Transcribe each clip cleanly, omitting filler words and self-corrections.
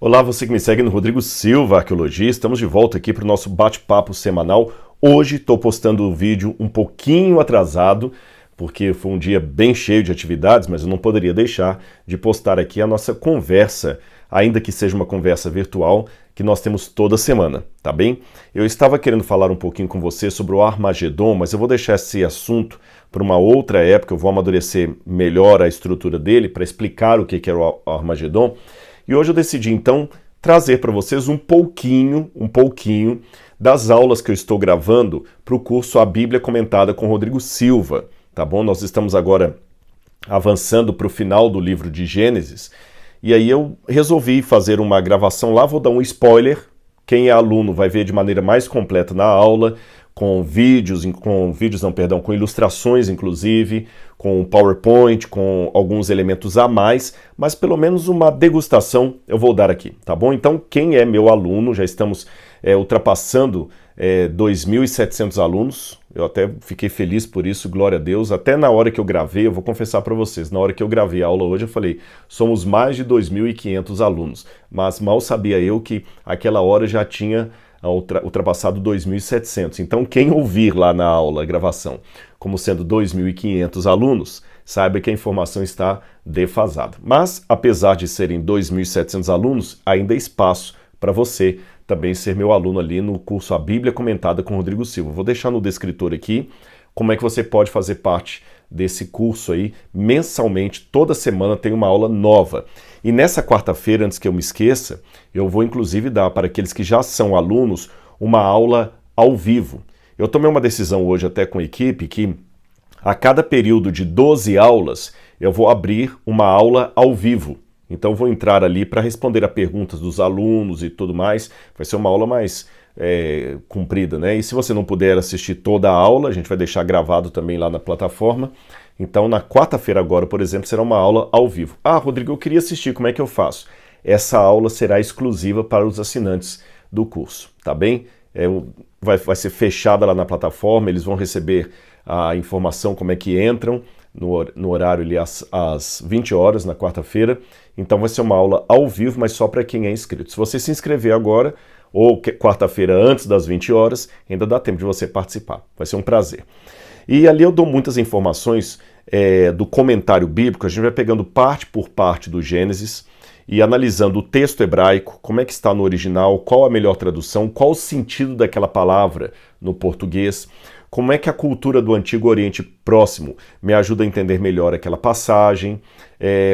Olá, você que me segue no Rodrigo Silva, Arqueologia. Estamos de volta aqui para o nosso bate-papo semanal. Hoje estou postando o vídeo um pouquinho atrasado, porque foi um dia bem cheio de atividades, mas eu não poderia deixar de postar aqui a nossa conversa, ainda que seja uma conversa virtual, que nós temos toda semana, tá bem? Eu estava querendo falar um pouquinho com você sobre o Armagedon, mas eu vou deixar esse assunto para uma outra época. Eu vou amadurecer melhor a estrutura dele para explicar o que era o Armagedon. E hoje eu decidi, então, trazer para vocês um pouquinho das aulas que eu estou gravando para o curso A Bíblia Comentada com Rodrigo Silva, tá bom? Nós estamos agora avançando para o final do livro de Gênesis, e aí eu resolvi fazer uma gravação lá, vou dar um spoiler, quem é aluno vai ver de maneira mais completa na aula, com ilustrações, inclusive, com PowerPoint, com alguns elementos a mais, mas pelo menos uma degustação eu vou dar aqui, tá bom? Então, quem é meu aluno, já estamos ultrapassando 2.700 alunos, eu até fiquei feliz por isso, glória a Deus. Até na hora que eu gravei, eu vou confessar para vocês, na hora que eu gravei a aula hoje, eu falei, somos mais de 2.500 alunos, mas mal sabia eu que aquela hora já tinha ultrapassado 2.700. Então, quem ouvir lá na aula, a gravação, como sendo 2.500 alunos, saiba que a informação está defasada. Mas, apesar de serem 2.700 alunos, ainda há espaço para você também ser meu aluno ali no curso A Bíblia Comentada com Rodrigo Silva. Vou deixar no descritor aqui como é que você pode fazer parte desse curso aí mensalmente. Toda semana tem uma aula nova. E nessa quarta-feira, antes que eu me esqueça, eu vou inclusive dar para aqueles que já são alunos uma aula ao vivo. Eu tomei uma decisão hoje até com a equipe que a cada período de 12 aulas eu vou abrir uma aula ao vivo. Então eu vou entrar ali para responder a perguntas dos alunos e tudo mais. Vai ser uma aula mais comprida, né? E se você não puder assistir toda a aula, a gente vai deixar gravado também lá na plataforma. Então na quarta-feira agora, por exemplo, será uma aula ao vivo. Ah, Rodrigo, eu queria assistir, como é que eu faço? Essa aula será exclusiva para os assinantes do curso, tá bem? Vai ser fechada lá na plataforma, eles vão receber a informação como é que entram no horário ali às 20 horas na quarta-feira. Então vai ser uma aula ao vivo, mas só para quem é inscrito. Se você se inscrever agora, ou quarta-feira antes das 20 horas, ainda dá tempo de você participar. Vai ser um prazer. E ali eu dou muitas informações do comentário bíblico. A gente vai pegando parte por parte do Gênesis e analisando o texto hebraico, como é que está no original, qual a melhor tradução, qual o sentido daquela palavra no português, como é que a cultura do Antigo Oriente Próximo me ajuda a entender melhor aquela passagem,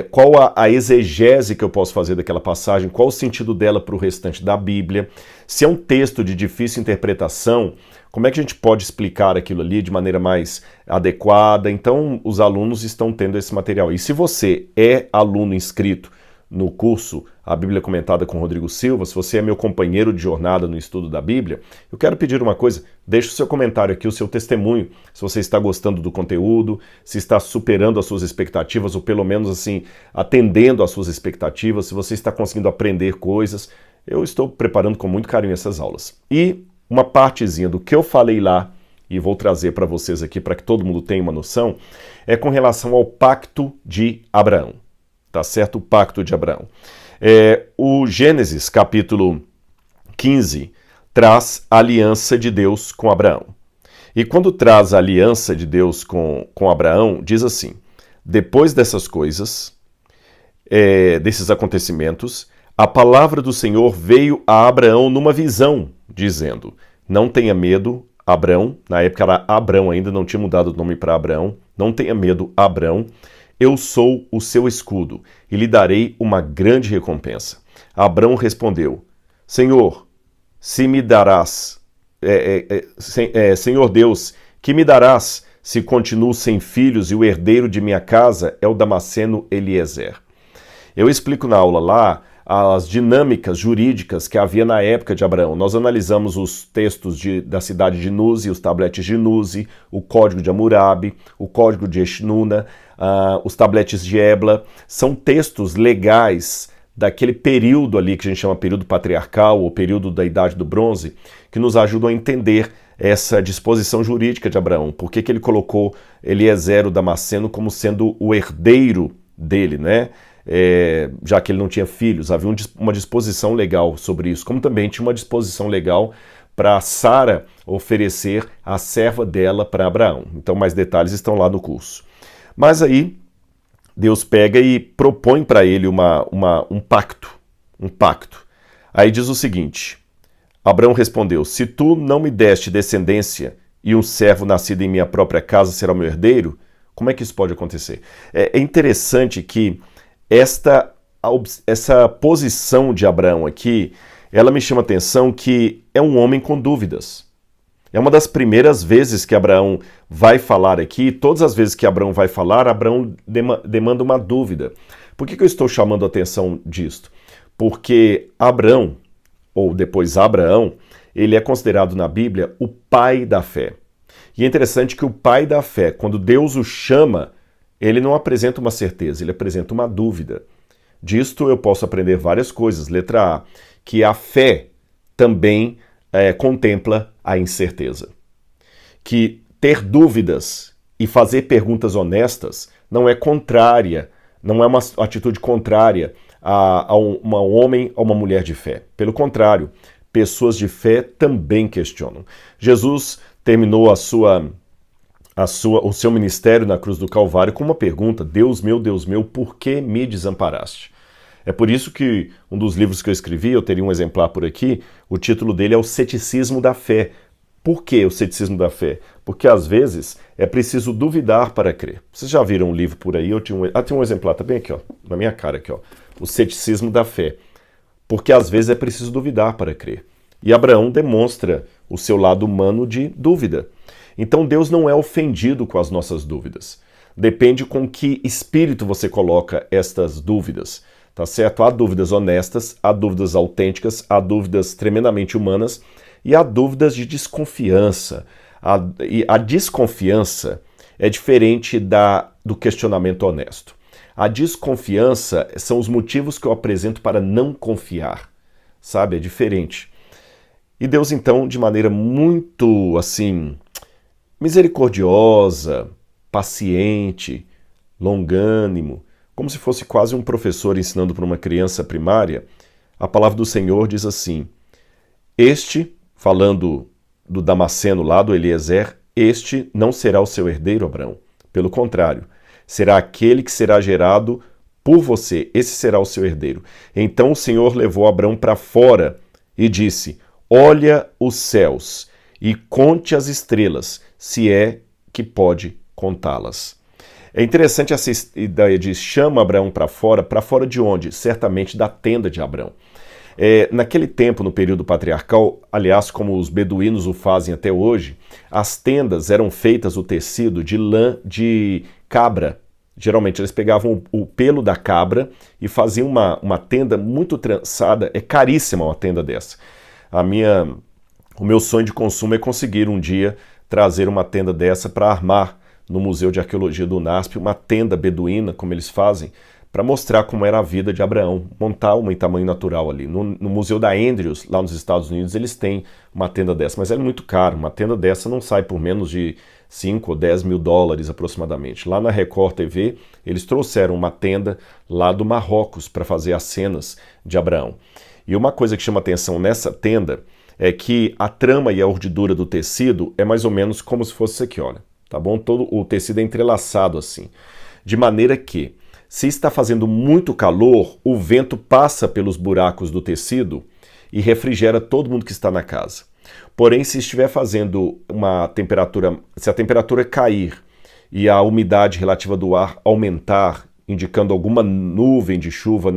qual a exegese que eu posso fazer daquela passagem, qual o sentido dela para o restante da Bíblia, se é um texto de difícil interpretação, como é que a gente pode explicar aquilo ali de maneira mais adequada. Então, os alunos estão tendo esse material. E se você é aluno inscrito no curso A Bíblia Comentada com Rodrigo Silva, se você é meu companheiro de jornada no estudo da Bíblia, eu quero pedir uma coisa, deixe o seu comentário aqui, o seu testemunho, se você está gostando do conteúdo, se está superando as suas expectativas, ou pelo menos assim, atendendo às suas expectativas, se você está conseguindo aprender coisas. Eu estou preparando com muito carinho essas aulas. E uma partezinha do que eu falei lá, e vou trazer para vocês aqui para que todo mundo tenha uma noção, é com relação ao pacto de Abraão. Tá certo? O pacto de Abraão. O Gênesis, capítulo 15, traz a aliança de Deus com Abraão. E quando traz a aliança de Deus com Abraão, diz assim, depois dessas coisas, desses acontecimentos, a palavra do Senhor veio a Abraão numa visão, dizendo, não tenha medo, Abraão, na época era Abrão ainda, não tinha mudado o nome para Abraão, não tenha medo, Abraão, eu sou o seu escudo e lhe darei uma grande recompensa. Abrão respondeu, Senhor, se me darás, Senhor Deus, que me darás se continuo sem filhos e o herdeiro de minha casa é o Damasceno Eliezer? Eu explico na aula lá as dinâmicas jurídicas que havia na época de Abraão. Nós analisamos os textos da cidade de Nuzi, os tabletes de Nuzi, o código de Hammurabi, o código de Eshnuna, os tabletes de Ebla. São textos legais daquele período ali que a gente chama período patriarcal ou período da Idade do Bronze, que nos ajudam a entender essa disposição jurídica de Abraão. Por que ele colocou Eliezer, o Damasceno, como sendo o herdeiro dele, né? já que ele não tinha filhos. Havia uma disposição legal sobre isso, como também tinha uma disposição legal para Sara oferecer a serva dela para Abraão. Então mais detalhes estão lá no curso. Mas aí Deus pega e propõe para ele um pacto. Aí diz o seguinte: Abraão respondeu: se tu não me deste descendência e um servo nascido em minha própria casa será o meu herdeiro, como é que isso pode acontecer? É interessante que essa posição de Abraão aqui, ela me chama a atenção que é um homem com dúvidas. É uma das primeiras vezes que Abraão vai falar aqui. Todas as vezes que Abraão vai falar, Abraão demanda uma dúvida. Por que eu estou chamando a atenção disto? Porque Abraão, ou depois Abraão, ele é considerado na Bíblia o pai da fé. E é interessante que o pai da fé, quando Deus o chama, ele não apresenta uma certeza, ele apresenta uma dúvida. Disto eu posso aprender várias coisas. Letra A, que a fé também contempla a incerteza. Que ter dúvidas e fazer perguntas honestas não é contrária, não é uma atitude contrária a um homem ou uma mulher de fé. Pelo contrário, pessoas de fé também questionam. Jesus terminou o seu ministério na cruz do Calvário com uma pergunta: Deus meu, por que me desamparaste? É por isso que um dos livros que eu escrevi, eu teria um exemplar por aqui, o título dele é O Ceticismo da Fé. Por que o ceticismo da fé? Porque às vezes é preciso duvidar para crer. Vocês já viram um livro por aí? Tem um exemplar, tá bem aqui, ó, na minha cara aqui, ó. O Ceticismo da Fé. Porque às vezes é preciso duvidar para crer. E Abraão demonstra o seu lado humano de dúvida. Então Deus não é ofendido com as nossas dúvidas. Depende com que espírito você coloca estas dúvidas. Tá certo? Há dúvidas honestas, há dúvidas autênticas, há dúvidas tremendamente humanas e há dúvidas de desconfiança. A desconfiança é diferente do questionamento honesto. A desconfiança são os motivos que eu apresento para não confiar, sabe? É diferente. E Deus, então, de maneira muito, assim, misericordiosa, paciente, longânimo, como se fosse quase um professor ensinando para uma criança primária, a palavra do Senhor diz assim: este, falando do Damasceno lá, do Eliezer, este não será o seu herdeiro, Abraão. Pelo contrário, será aquele que será gerado por você, esse será o seu herdeiro. Então o Senhor levou Abraão para fora e disse: olha os céus e conte as estrelas, se é que pode contá-las. É interessante essa ideia de chama Abraão para fora de onde? Certamente da tenda de Abraão. Naquele tempo, no período patriarcal, aliás, como os beduínos o fazem até hoje, as tendas eram feitas, o tecido, de lã de cabra. Geralmente eles pegavam o pelo da cabra e faziam uma tenda muito trançada. É caríssima uma tenda dessa. O meu sonho de consumo é conseguir um dia trazer uma tenda dessa para armar no Museu de Arqueologia do UNASP, uma tenda beduína, como eles fazem, para mostrar como era a vida de Abraão, montar uma em tamanho natural ali. No Museu da Andrews, lá nos Estados Unidos, eles têm uma tenda dessa, mas é muito caro. Uma tenda dessa não sai por menos de 5 ou 10 mil dólares aproximadamente. Lá na Record TV, eles trouxeram uma tenda lá do Marrocos para fazer as cenas de Abraão. E uma coisa que chama atenção nessa tenda é que a trama e a urdidura do tecido é mais ou menos como se fosse isso aqui, olha. Tá bom? Todo o tecido é entrelaçado assim. De maneira que, se está fazendo muito calor, o vento passa pelos buracos do tecido e refrigera todo mundo que está na casa. Porém, se estiver fazendo se a temperatura cair e a umidade relativa do ar aumentar, indicando alguma nuvem de chuva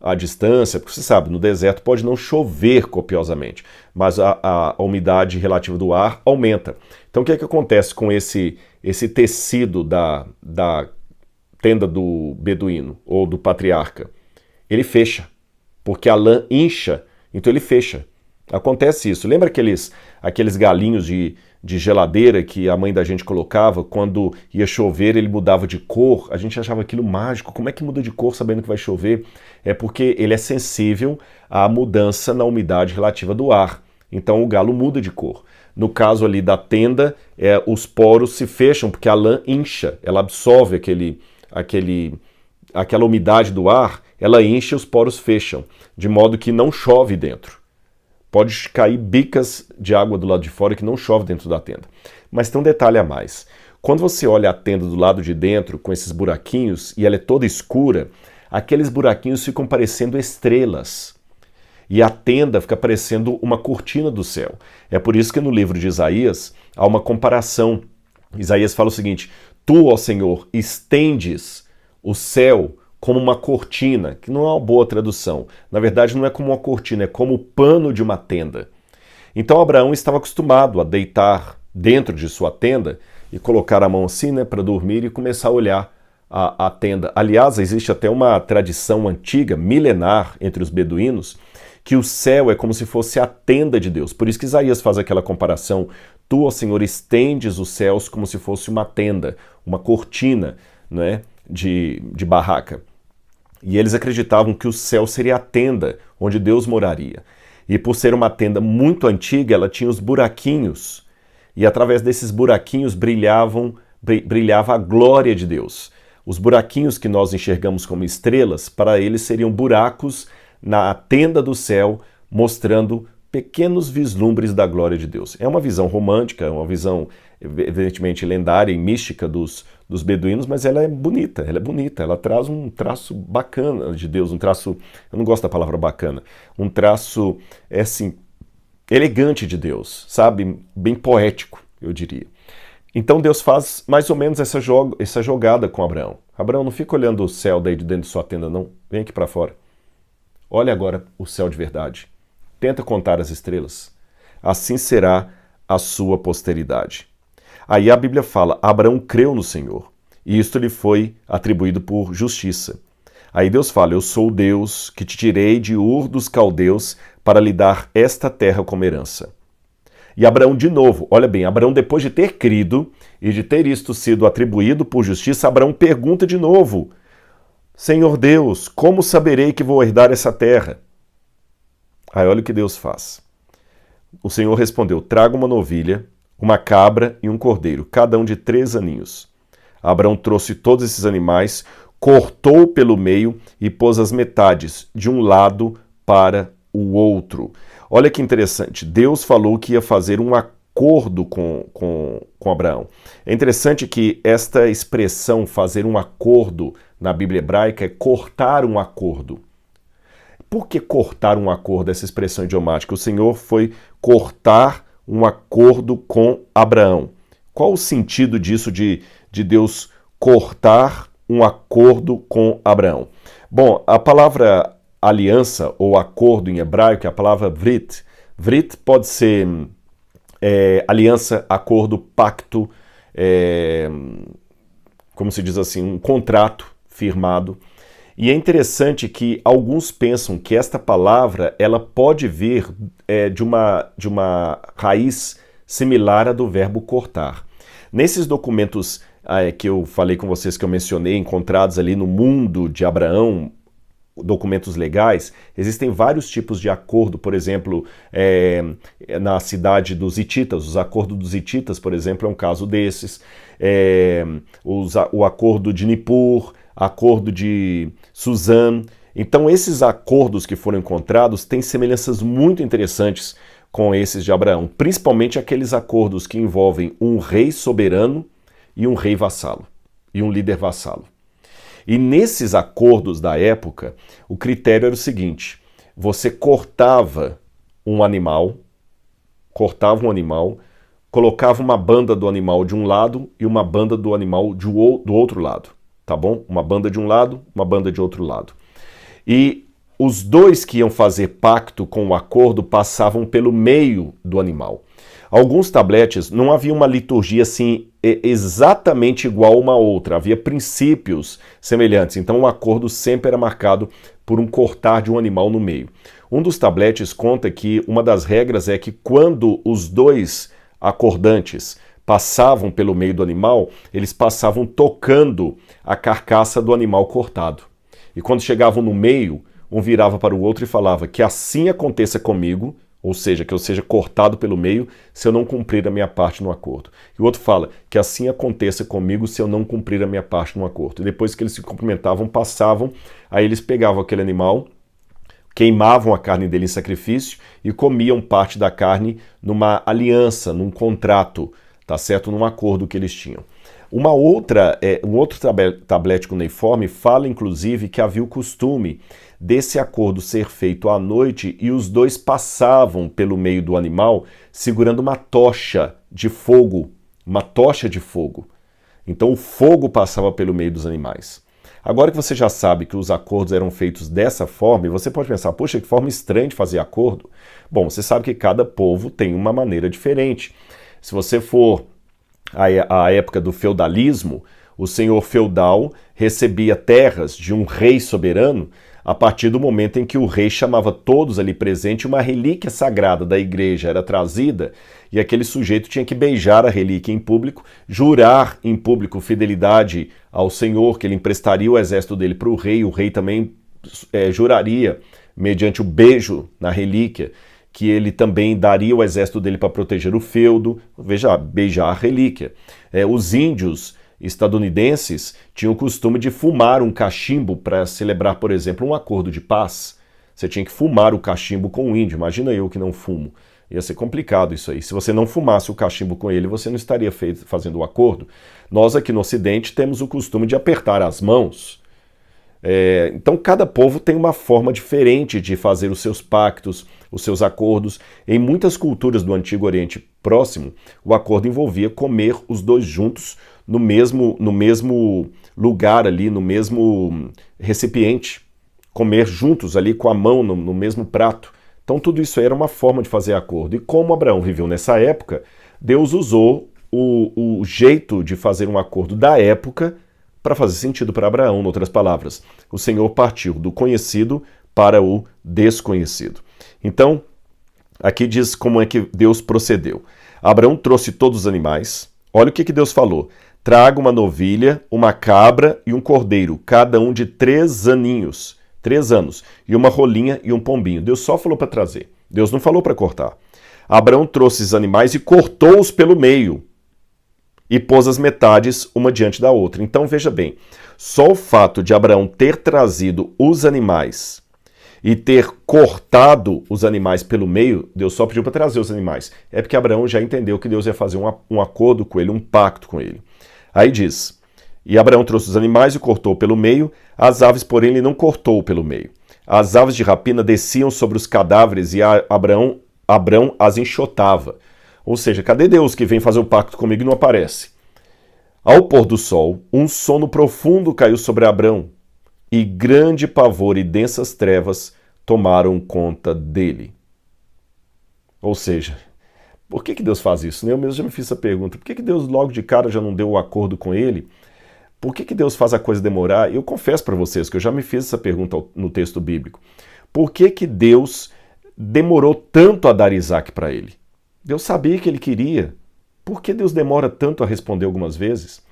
à distância, porque você sabe, no deserto pode não chover copiosamente, mas a umidade relativa do ar aumenta. Então o que é que acontece com esse tecido da tenda do beduíno ou do patriarca? Ele fecha, porque a lã incha, então ele fecha. Acontece isso. Lembra aqueles galinhos de geladeira que a mãe da gente colocava? Quando ia chover, ele mudava de cor. A gente achava aquilo mágico. Como é que muda de cor sabendo que vai chover? É porque ele é sensível à mudança na umidade relativa do ar. Então o galo muda de cor. No caso ali da tenda, os poros se fecham porque a lã incha. Ela absorve aquele aquela umidade do ar, ela enche, os poros fecham, de modo que não chove dentro. Pode cair bicas de água do lado de fora que não chove dentro da tenda. Mas tem um detalhe a mais. Quando você olha a tenda do lado de dentro, com esses buraquinhos, e ela é toda escura, aqueles buraquinhos ficam parecendo estrelas. E a tenda fica parecendo uma cortina do céu. É por isso que no livro de Isaías há uma comparação. Isaías fala o seguinte: Tu, ó Senhor, estendes o céu como uma cortina, que não é uma boa tradução. Na verdade, não é como uma cortina, é como o pano de uma tenda. Então Abraão estava acostumado a deitar dentro de sua tenda e colocar a mão assim, né, para dormir e começar a olhar a tenda. Aliás, existe até uma tradição antiga, milenar, entre os beduínos, que o céu é como se fosse a tenda de Deus. Por isso que Isaías faz aquela comparação: Tu, ó Senhor, estendes os céus como se fosse uma tenda, uma cortina, né, de barraca. E eles acreditavam que o céu seria a tenda onde Deus moraria. E por ser uma tenda muito antiga, ela tinha os buraquinhos. E através desses buraquinhos brilhava a glória de Deus. Os buraquinhos que nós enxergamos como estrelas, para eles seriam buracos na tenda do céu, mostrando pequenos vislumbres da glória de Deus. É uma visão romântica, é uma visão evidentemente lendária e mística dos beduínos, mas ela é bonita, ela traz um traço bacana de Deus, um traço, eu não gosto da palavra bacana, um traço, assim, elegante de Deus, sabe? Bem poético, eu diria. Então Deus faz mais ou menos essa jogada com Abraão. Abraão, não fica olhando o céu daí de dentro de sua tenda, não. Vem aqui para fora. Olha agora o céu de verdade. Tenta contar as estrelas. Assim será a sua posteridade. Aí a Bíblia fala: Abraão creu no Senhor, e isto lhe foi atribuído por justiça. Aí Deus fala: Eu sou o Deus que te tirei de Ur dos Caldeus para lhe dar esta terra como herança. E Abraão, de novo, olha bem, Abraão, depois de ter crido e de ter isto sido atribuído por justiça, Abraão pergunta de novo: Senhor Deus, como saberei que vou herdar essa terra? Aí olha o que Deus faz. O Senhor respondeu: Traga uma novilha, uma cabra e um cordeiro, cada um de 3 aninhos. Abraão trouxe todos esses animais, cortou pelo meio e pôs as metades de um lado para o outro. Olha que interessante, Deus falou que ia fazer um acordo com Abraão. É interessante que esta expressão, fazer um acordo, na Bíblia hebraica, é cortar um acordo. Por que cortar um acordo, essa expressão idiomática? O Senhor foi cortar um acordo com Abraão. Qual o sentido disso de Deus cortar um acordo com Abraão? Bom, a palavra aliança ou acordo em hebraico é a palavra vrit. Vrit pode ser aliança, acordo, pacto, como se diz assim, um contrato firmado. E é interessante que alguns pensam que esta palavra ela pode vir de uma raiz similar à do verbo cortar. Nesses documentos que eu falei com vocês, que eu mencionei, encontrados ali no mundo de Abraão, documentos legais, existem vários tipos de acordo. Por exemplo, na cidade dos hititas, os acordos dos hititas, por exemplo, é um caso desses. O acordo de Nippur, acordo de Suzã. Então esses acordos que foram encontrados têm semelhanças muito interessantes com esses de Abraão, principalmente aqueles acordos que envolvem um rei soberano e um rei vassalo, e um líder vassalo. E nesses acordos da época, o critério era o seguinte: você cortava um animal, colocava uma banda do animal de um lado e uma banda do animal do outro lado, tá bom? Uma banda de um lado, uma banda de outro lado. E os dois que iam fazer pacto com o acordo passavam pelo meio do animal. Alguns tabletes não havia uma liturgia assim exatamente igual uma outra, havia princípios semelhantes, então o acordo sempre era marcado por um cortar de um animal no meio. Um dos tabletes conta que uma das regras é que quando os dois acordantes passavam pelo meio do animal, eles passavam tocando a carcaça do animal cortado. E quando chegavam no meio, um virava para o outro e falava: que assim aconteça comigo, ou seja, que eu seja cortado pelo meio se eu não cumprir a minha parte no acordo. E o outro fala que assim aconteça comigo se eu não cumprir a minha parte no acordo. E depois que eles se cumprimentavam, passavam, aí eles pegavam aquele animal, queimavam a carne dele em sacrifício e comiam parte da carne numa aliança, num contrato, tá certo? Num acordo que eles tinham. Um outro tablete cuneiforme fala, inclusive, que havia o costume desse acordo ser feito à noite e os dois passavam pelo meio do animal segurando uma tocha de fogo, Então o fogo passava pelo meio dos animais. Agora que você já sabe que os acordos eram feitos dessa forma, e você pode pensar, poxa, que forma estranha de fazer acordo. Bom, você sabe que cada povo tem uma maneira diferente. Se você for à época do feudalismo, o senhor feudal recebia terras de um rei soberano a partir do momento em que o rei chamava todos ali presentes, uma relíquia sagrada da igreja era trazida e aquele sujeito tinha que beijar a relíquia em público, jurar em público fidelidade ao senhor, que ele emprestaria o exército dele para o rei também juraria, mediante o beijo na relíquia, que ele também daria o exército dele para proteger o feudo, veja, beijar a relíquia. Os índios estadunidenses tinham o costume de fumar um cachimbo para celebrar, por exemplo, um acordo de paz. Você tinha que fumar o cachimbo com o índio. Imagina eu que não fumo. Ia ser complicado isso aí. Se você não fumasse o cachimbo com ele, você não estaria fazendo o acordo. Nós aqui no Ocidente temos o costume de apertar as mãos. Então cada povo tem uma forma diferente de fazer os seus pactos, os seus acordos. Em muitas culturas do Antigo Oriente Próximo, o acordo envolvia comer os dois juntos no mesmo lugar ali, no mesmo recipiente, comer juntos ali com a mão no mesmo prato. Então tudo isso era uma forma de fazer acordo. E como Abraão viveu nessa época, Deus usou o jeito de fazer um acordo da época para fazer sentido para Abraão. Em outras palavras, o Senhor partiu do conhecido para o desconhecido. Então, aqui diz como é que Deus procedeu. Abraão trouxe todos os animais. Olha o que Deus falou. Traga uma novilha, uma cabra e um cordeiro, cada um de 3 aninhos, 3 anos, e uma rolinha e um pombinho. Deus só falou para trazer. Deus não falou para cortar. Abraão trouxe esses animais e cortou-os pelo meio e pôs as metades uma diante da outra. Então veja bem, só o fato de Abraão ter trazido os animais e ter cortado os animais pelo meio, Deus só pediu para trazer os animais. É porque Abraão já entendeu que Deus ia fazer um acordo com ele, um pacto com ele. Aí diz, e Abraão trouxe os animais e cortou pelo meio, as aves, porém, ele não cortou pelo meio. As aves de rapina desciam sobre os cadáveres e Abraão as enxotava. Ou seja, cadê Deus que vem fazer o pacto comigo e não aparece? Ao pôr do sol, um sono profundo caiu sobre Abraão, e grande pavor e densas trevas tomaram conta dele. Ou seja, por que Deus faz isso? Eu mesmo já me fiz essa pergunta. Por que Deus logo de cara já não deu o acordo com ele? Por que Deus faz a coisa demorar? Eu confesso para vocês que eu já me fiz essa pergunta no texto bíblico. Por que Deus demorou tanto a dar Isaac para ele? Deus sabia que ele queria. Por que Deus demora tanto a responder algumas vezes?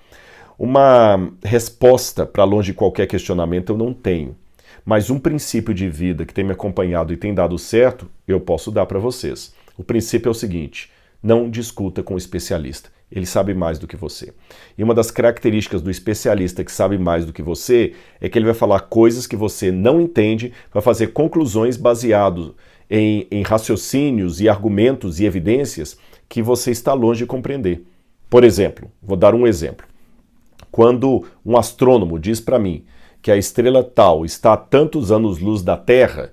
Uma resposta para longe de qualquer questionamento eu não tenho. Mas um princípio de vida que tem me acompanhado e tem dado certo, eu posso dar para vocês. O princípio é o seguinte: não discuta com o especialista. Ele sabe mais do que você. E uma das características do especialista que sabe mais do que você é que ele vai falar coisas que você não entende, vai fazer conclusões baseadas em raciocínios e argumentos e evidências que você está longe de compreender. Por exemplo, vou dar um exemplo. Quando um astrônomo diz para mim que a estrela tal está a tantos anos-luz da Terra,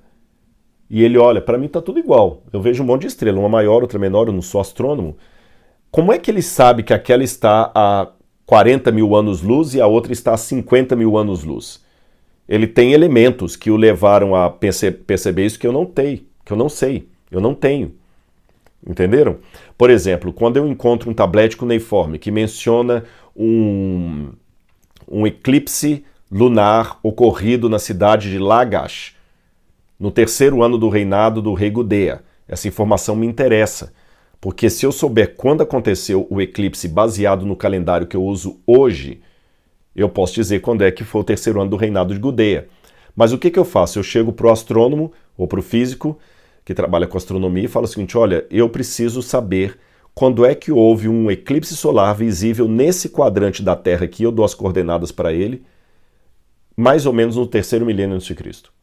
e ele olha, para mim está tudo igual. Eu vejo um monte de estrela, uma maior, outra menor, eu não sou astrônomo. Como é que ele sabe que aquela está a 40 mil anos-luz e a outra está a 50 mil anos-luz? Ele tem elementos que o levaram a perceber isso que eu não sei, eu não tenho. Entenderam? Por exemplo, quando eu encontro um tablete cuneiforme que menciona um eclipse lunar ocorrido na cidade de Lagash, no 3º ano do reinado do rei Gudea, essa informação me interessa, porque se eu souber quando aconteceu o eclipse baseado no calendário que eu uso hoje, eu posso dizer quando é que foi o 3º ano do reinado de Gudea. Mas o que eu faço? Eu chego para o astrônomo ou para o físico, que trabalha com astronomia, e fala o seguinte: olha, eu preciso saber quando é que houve um eclipse solar visível nesse quadrante da Terra aqui, eu dou as coordenadas para ele, mais ou menos no terceiro milênio antes de Cristo,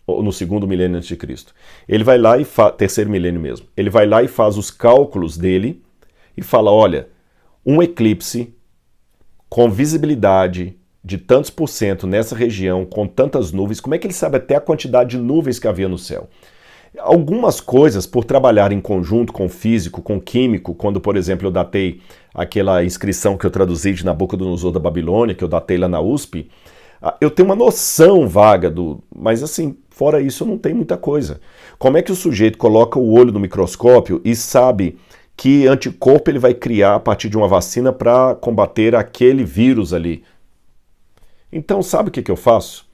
ou no segundo milênio antes de Cristo. Ele vai lá e terceiro milênio mesmo. Ele vai lá e faz os cálculos dele e fala: olha, um eclipse com visibilidade de tantos por cento nessa região, com tantas nuvens, como é que ele sabe até a quantidade de nuvens que havia no céu? Algumas coisas, por trabalhar em conjunto com físico, com químico, quando, por exemplo, eu datei aquela inscrição que eu traduzi de Nabucodonosor da Babilônia, que eu datei lá na USP, eu tenho uma noção vaga do... Mas assim, fora isso, não tem muita coisa. Como é que o sujeito coloca o olho no microscópio e sabe que anticorpo ele vai criar a partir de uma vacina para combater aquele vírus ali? Então, sabe o que eu faço?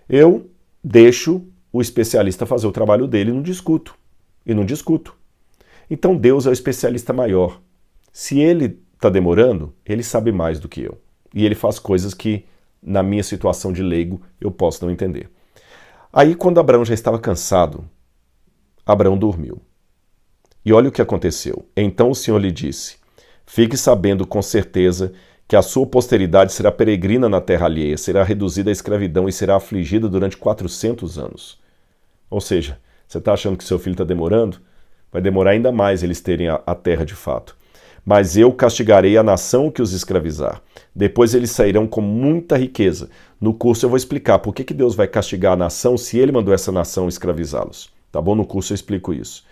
Eu deixo o especialista fazer o trabalho dele e não discuto. Então, Deus é o especialista maior. Se ele está demorando, ele sabe mais do que eu. E ele faz coisas que, na minha situação de leigo, eu posso não entender. Aí, quando Abraão já estava cansado, Abraão dormiu. E olha o que aconteceu. Então o Senhor lhe disse: fique sabendo com certeza que a sua posteridade será peregrina na terra alheia, será reduzida à escravidão e será afligida durante 400 anos. Ou seja, você está achando que seu filho está demorando? Vai demorar ainda mais eles terem a terra de fato. Mas eu castigarei a nação que os escravizar. Depois eles sairão com muita riqueza. No curso eu vou explicar por que Deus vai castigar a nação se ele mandou essa nação escravizá-los. Tá bom? No curso eu explico isso.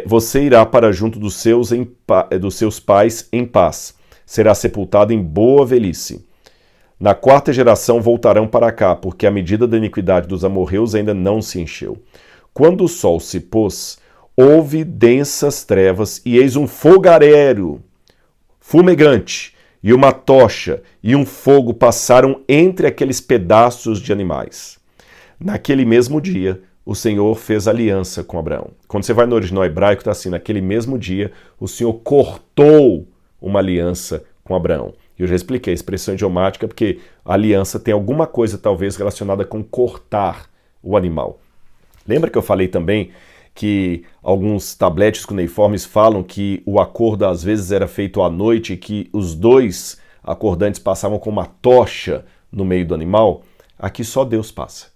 Você irá para junto dos seus pais em paz. Será sepultado em boa velhice. Na quarta geração voltarão para cá, porque a medida da iniquidade dos amorreus ainda não se encheu. Quando o sol se pôs, houve densas trevas, e eis um fogareiro fumegante, e uma tocha, e um fogo passaram entre aqueles pedaços de animais. Naquele mesmo dia, o Senhor fez aliança com Abraão. Quando você vai no original hebraico, está assim: naquele mesmo dia, o Senhor cortou uma aliança com Abraão. Eu já expliquei a expressão idiomática porque a aliança tem alguma coisa talvez relacionada com cortar o animal. Lembra que eu falei também que alguns tabletes cuneiformes falam que o acordo às vezes era feito à noite e que os dois acordantes passavam com uma tocha no meio do animal? Aqui só Deus passa.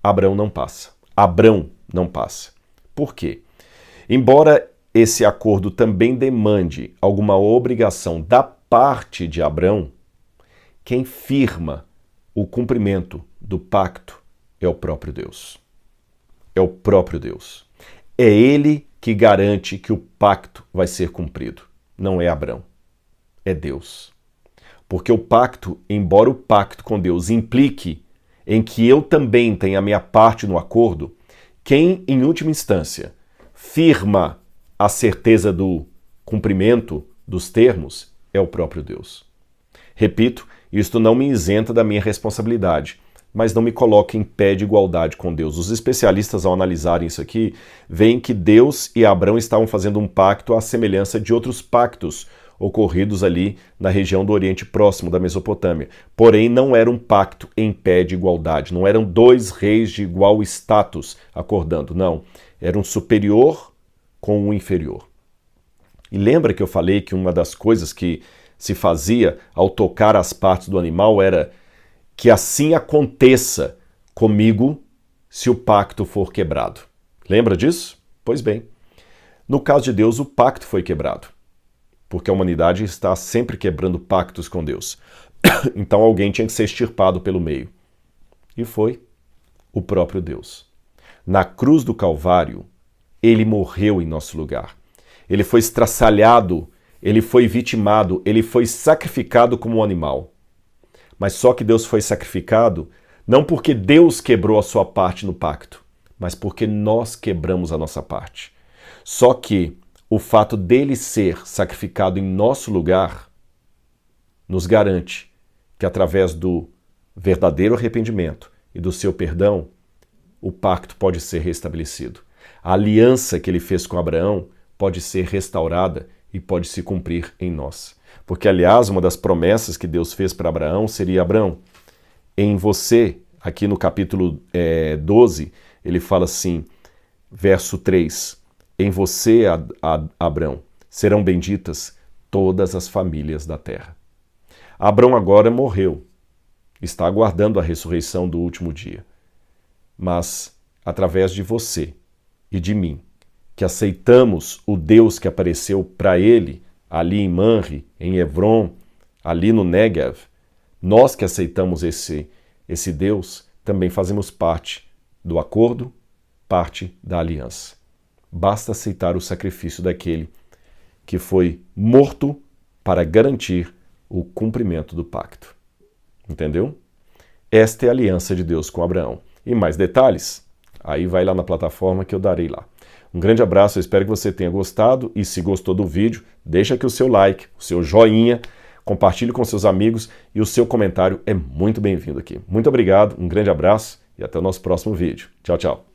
Abraão não passa. Abrão não passa. Por quê? Embora esse acordo também demande alguma obrigação da parte de Abrão, quem firma o cumprimento do pacto é o próprio Deus. É o próprio Deus. É ele que garante que o pacto vai ser cumprido. Não é Abrão. É Deus. Porque o pacto, embora o pacto com Deus implique em que eu também tenha a minha parte no acordo, quem, em última instância, firma a certeza do cumprimento dos termos é o próprio Deus. Repito, isto não me isenta da minha responsabilidade, mas não me coloca em pé de igualdade com Deus. Os especialistas, ao analisarem isso aqui, veem que Deus e Abrão estavam fazendo um pacto à semelhança de outros pactos ocorridos ali na região do Oriente Próximo, da Mesopotâmia. Porém, não era um pacto em pé de igualdade, não eram dois reis de igual status acordando, não. Era um superior com um inferior. E lembra que eu falei que uma das coisas que se fazia ao tocar as partes do animal era que assim aconteça comigo se o pacto for quebrado. Lembra disso? Pois bem, no caso de Deus, o pacto foi quebrado, porque a humanidade está sempre quebrando pactos com Deus. Então alguém tinha que ser extirpado pelo meio. E foi o próprio Deus. Na cruz do Calvário, ele morreu em nosso lugar. Ele foi estraçalhado, ele foi vitimado, ele foi sacrificado como um animal. Mas só que Deus foi sacrificado não porque Deus quebrou a sua parte no pacto, mas porque nós quebramos a nossa parte. Só que o fato dele ser sacrificado em nosso lugar nos garante que através do verdadeiro arrependimento e do seu perdão, o pacto pode ser restabelecido. A aliança que ele fez com Abraão pode ser restaurada e pode se cumprir em nós. Porque, aliás, uma das promessas que Deus fez para Abraão seria: Abraão, em você, aqui no capítulo 12, ele fala assim: Verso 3. Em você, Abrão, serão benditas todas as famílias da terra. Abrão agora morreu. Está aguardando a ressurreição do último dia. Mas, através de você e de mim, que aceitamos o Deus que apareceu para ele, ali em Manre, em Hebron, ali no Negev, nós que aceitamos esse Deus, também fazemos parte do acordo, parte da aliança. Basta aceitar o sacrifício daquele que foi morto para garantir o cumprimento do pacto. Entendeu? Esta é a aliança de Deus com Abraão. E mais detalhes? Aí vai lá na plataforma que eu darei lá. Um grande abraço, eu espero que você tenha gostado e se gostou do vídeo, deixa aqui o seu like, o seu joinha, compartilhe com seus amigos e o seu comentário é muito bem-vindo aqui. Muito obrigado, um grande abraço e até o nosso próximo vídeo. Tchau, tchau.